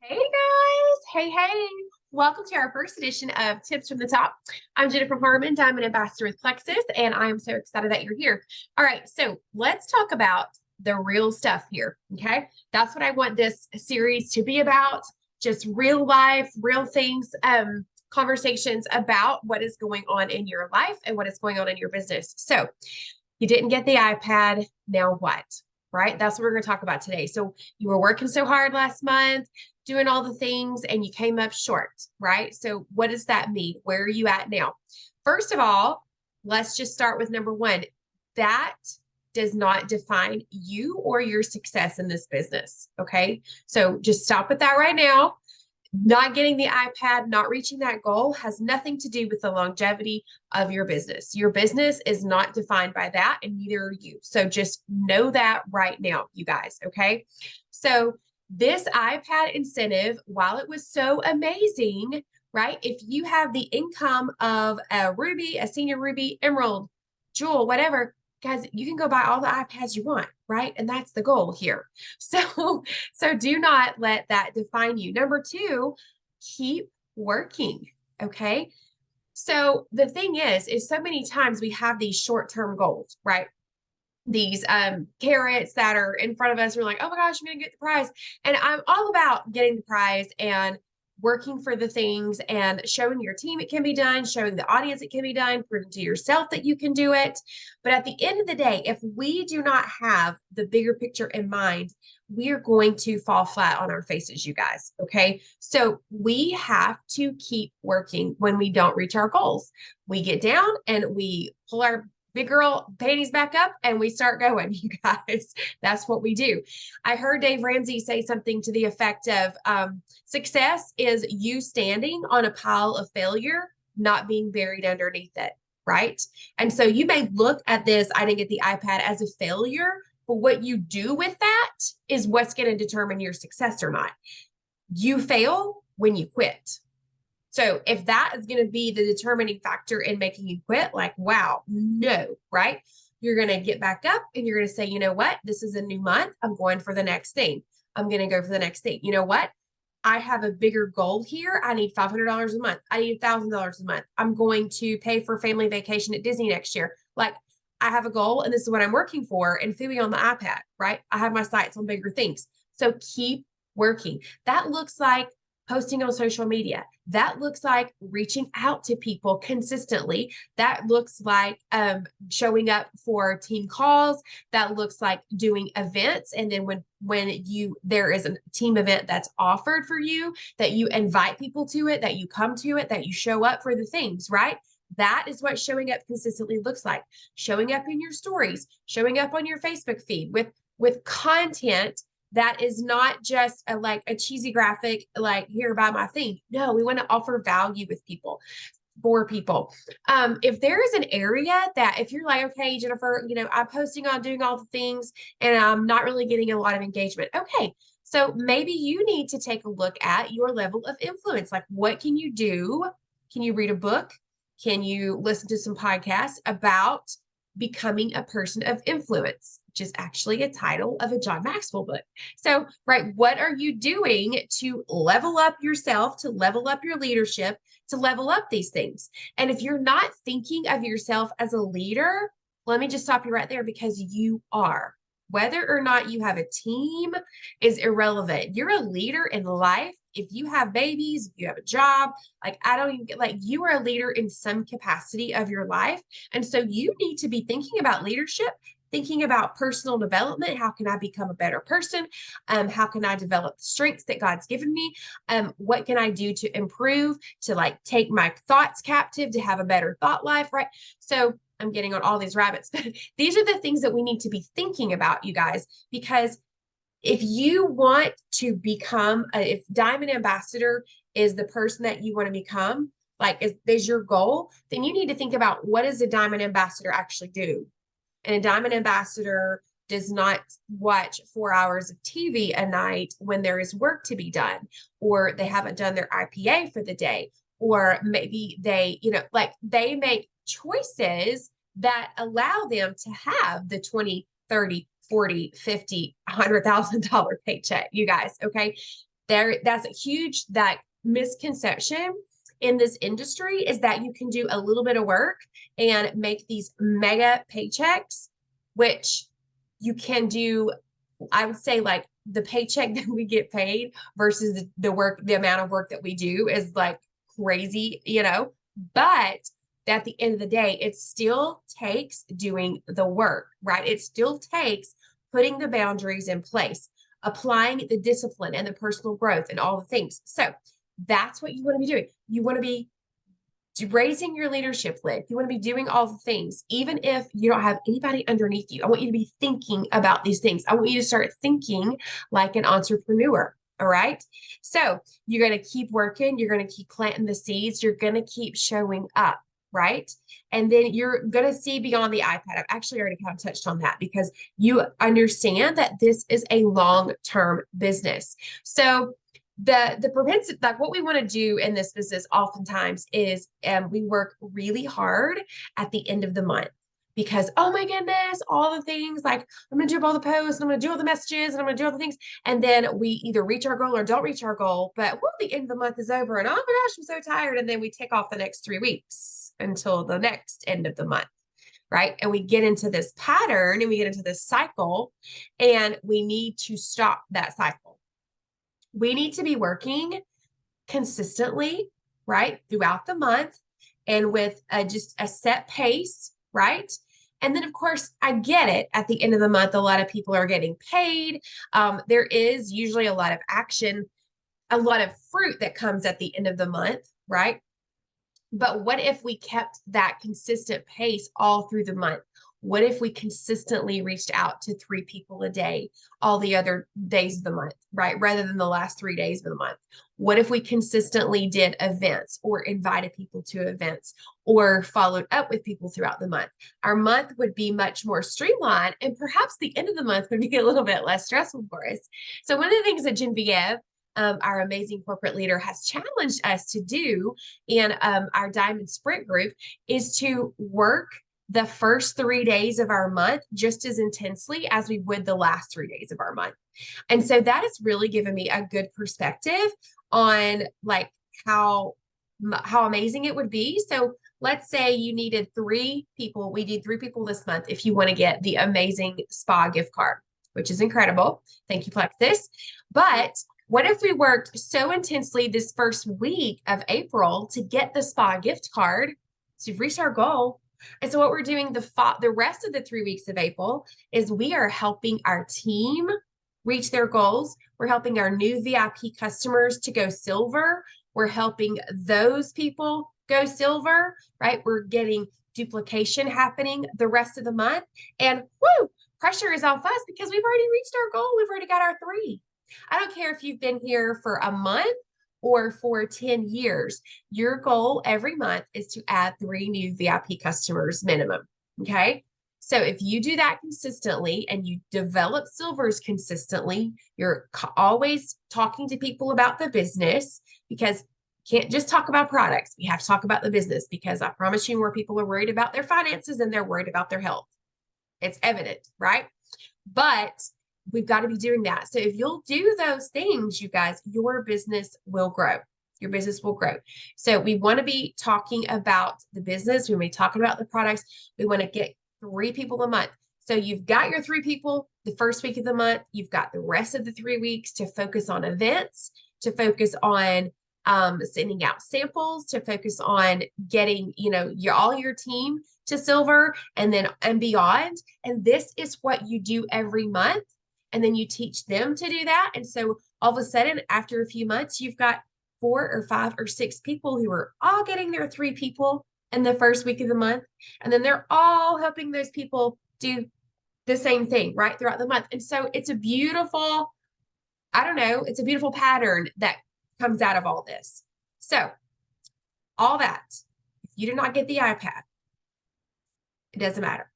Hey guys, hey. Welcome to our first edition of Tips from the Top. I'm Jennifer Harmon, Diamond Ambassador with Plexus, and I am so excited that you're here. All right, so let's talk about the real stuff here, okay? That's what I want this series to be about, just real life, real things, conversations about what is going on in your life and what is going on in your business. So you didn't get the iPad, now what? Right? That's what we're going to talk about today. So you were working so hard last month, doing all the things, and you came up short, right? So what does that mean? Where are you at now? First of all, let's just start with number one. That does not define you or your success in this business. Okay. So just stop with that right now. Not getting the iPad, not reaching that goal has nothing to do with the longevity of your business. Your business is not defined by that, and neither are you. So just know that right now, you guys. Okay. So this iPad incentive, while it was so amazing, right? If you have the income of a Ruby, a senior Ruby, Emerald, Jewel, whatever, guys, you can go buy all the iPads you want, right? And that's the goal here. So do not let that define you. Number two, keep working. Okay. So the thing is so many times we have these short-term goals, right? These carrots that are in front of us. We're like, oh my gosh, I'm gonna get the prize. And I'm all about getting the prize and working for the things and showing your team it can be done, showing the audience it can be done, proving to yourself that you can do it. But at the end of the day, if we do not have the bigger picture in mind, we are going to fall flat on our faces, you guys. Okay. So we have to keep working when we don't reach our goals. We get down and we pull our big girl panties back up and we start going, you guys. That's what we do. I heard Dave Ramsey say something to the effect of success is you standing on a pile of failure, not being buried underneath it. Right. And so you may look at this, I didn't get the iPad, as a failure, but what you do with that is what's going to determine your success or not. You fail when you quit. So if that is going to be the determining factor in making you quit, like, wow, no, right? You're going to get back up and you're going to say, you know what? This is a new month. I'm going for the next thing. I'm going to go for the next thing. You know what? I have a bigger goal here. I need $500 a month. I need $1,000 a month. I'm going to pay for family vacation at Disney next year. Like, I have a goal and this is what I'm working for, and Phoebe on the iPad, right? I have my sights on bigger things. So keep working. That looks like posting on social media. That looks like reaching out to people consistently. That looks like showing up for team calls. That looks like doing events. And then when there is a team event that's offered for you, that you invite people to it, that you come to it, that you show up for the things, right? That is what showing up consistently looks like. Showing up in your stories, showing up on your Facebook feed with content that is not just like a cheesy graphic, like here buy my thing. No, we want to offer value with people, for people. If there is an area that if you're like, okay, Jennifer, I'm posting on doing all the things and I'm not really getting a lot of engagement. Okay. So maybe you need to take a look at your level of influence. Like, what can you do? Can you read a book? Can you listen to some podcasts about becoming a person of influence, which is actually a title of a John Maxwell book? So, right, what are you doing to level up yourself, to level up your leadership, to level up these things? And if you're not thinking of yourself as a leader, let me just stop you right there, because you are. Whether or not you have a team is irrelevant. You're a leader in life. If you have babies, if you have a job, like, I don't even like, you are a leader in some capacity of your life. And so you need to be thinking about leadership, thinking about personal development. How can I become a better person? How can I develop the strengths that God's given me? What can I do to improve, to like take my thoughts captive, to have a better thought life, right? So I'm getting on all these rabbits, but these are the things that we need to be thinking about, you guys, because if you want to become, if Diamond Ambassador is the person that you want to become, like is your goal, then you need to think about, what does a Diamond Ambassador actually do? And a Diamond Ambassador does not watch 4 hours of TV a night when there is work to be done, or they haven't done their IPA for the day, or maybe they, like, they make choices that allow them to have the 20, 30, 40, 50, $100,000 paycheck, you guys. Okay. That's a huge that misconception in this industry is that you can do a little bit of work and make these mega paychecks, which you can do, I would say, like the paycheck that we get paid versus the work, the amount of work that we do is like crazy, but at the end of the day, it still takes doing the work, right? It still takes putting the boundaries in place, applying the discipline and the personal growth and all the things. So that's what you want to be doing. You want to be raising your leadership lid. You want to be doing all the things, even if you don't have anybody underneath you. I want you to be thinking about these things. I want you to start thinking like an entrepreneur. All right. So you're going to keep working. You're going to keep planting the seeds. You're going to keep showing up. Right. And then you're going to see beyond the iPad. I've actually already kind of touched on that because you understand that this is a long-term business. So the preventive, like what we want to do in this business oftentimes is we work really hard at the end of the month because, oh my goodness, all the things, like I'm going to do all the posts, and I'm going to do all the messages, and I'm going to do all the things. And then we either reach our goal or don't reach our goal. But the end of the month is over and oh my gosh, I'm so tired. And then we take off the next 3 weeks until the next end of the month. Right. And we get into this pattern and we get into this cycle, and we need to stop that cycle. We need to be working consistently, right, throughout the month and with just a set pace, right? And then, of course, I get it. At the end of the month, a lot of people are getting paid. There is usually a lot of action, a lot of fruit that comes at the end of the month, right? But what if we kept that consistent pace all through the month? What if we consistently reached out to 3 people a day, all the other days of the month, right? Rather than the last 3 days of the month. What if we consistently did events or invited people to events or followed up with people throughout the month? Our month would be much more streamlined, and perhaps the end of the month would be a little bit less stressful for us. So one of the things that Genevieve, our amazing corporate leader, has challenged us to do in our Diamond Sprint group is to work the first 3 days of our month just as intensely as we would the last 3 days of our month. And so that has really given me a good perspective on like how amazing it would be. So let's say you needed 3 people. We need 3 people this month if you want to get the amazing spa gift card, which is incredible. Thank you, Plexus. But what if we worked so intensely this first week of April to get the spa gift card to reach our goal? And so what we're doing the rest of the 3 weeks of April is we are helping our team reach their goals. We're helping our new VIP customers to go silver. We're helping those people go silver, right? We're getting duplication happening the rest of the month. And pressure is off us because we've already reached our goal. We've already got our 3. I don't care if you've been here for a month or for 10 years, your goal every month is to add 3 new VIP customers minimum. Okay. So if you do that consistently and you develop silvers consistently, you're always talking to people about the business, because you can't just talk about products. We have to talk about the business, because I promise you more people are worried about their finances than they're worried about their health. It's evident, right? But we've got to be doing that. So if you'll do those things, you guys, your business will grow. Your business will grow. So we want to be talking about the business. We want to be talking about the products. We want to get 3 people a month. So you've got your 3 people the first week of the month. You've got the rest of the 3 weeks to focus on events, to focus on sending out samples, to focus on getting, all your team to silver and beyond. And this is what you do every month. And then you teach them to do that. And so all of a sudden, after a few months, you've got 4 or 5 or 6 people who are all getting their 3 people in the first week of the month. And then they're all helping those people do the same thing, right, throughout the month. And so it's a beautiful, it's a beautiful pattern that comes out of all this. So all that, if you do not get the iPad, it doesn't matter.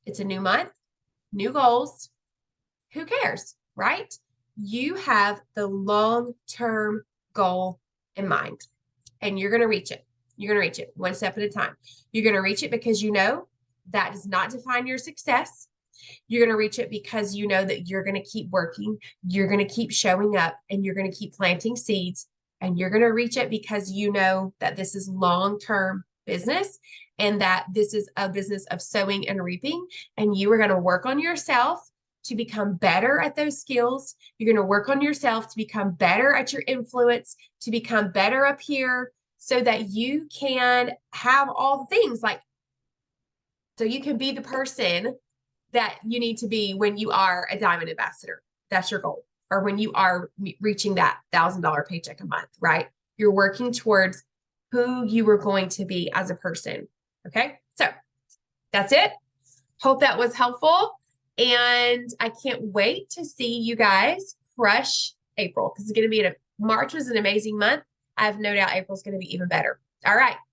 It's a new month, new goals. Who cares, right? You have the long-term goal in mind, and you're going to reach it. You're going to reach it one step at a time. You're going to reach it because you know that does not define your success. You're going to reach it because you know that you're going to keep working, you're going to keep showing up, and you're going to keep planting seeds. And you're going to reach it because you know that this is long-term business and that this is a business of sowing and reaping. And you are going to work on yourself to become better at those skills. You're going to work on yourself to become better at your influence, to become better up here so that you can have all the things like, so you can be the person that you need to be when you are a diamond ambassador. That's your goal. Or when you are reaching that $1,000 paycheck a month, right? You're working towards who you were going to be as a person. Okay. So that's it. Hope that was helpful. And I can't wait to see you guys crush April because it's going to be March was an amazing month. I have no doubt April's going to be even better. All right.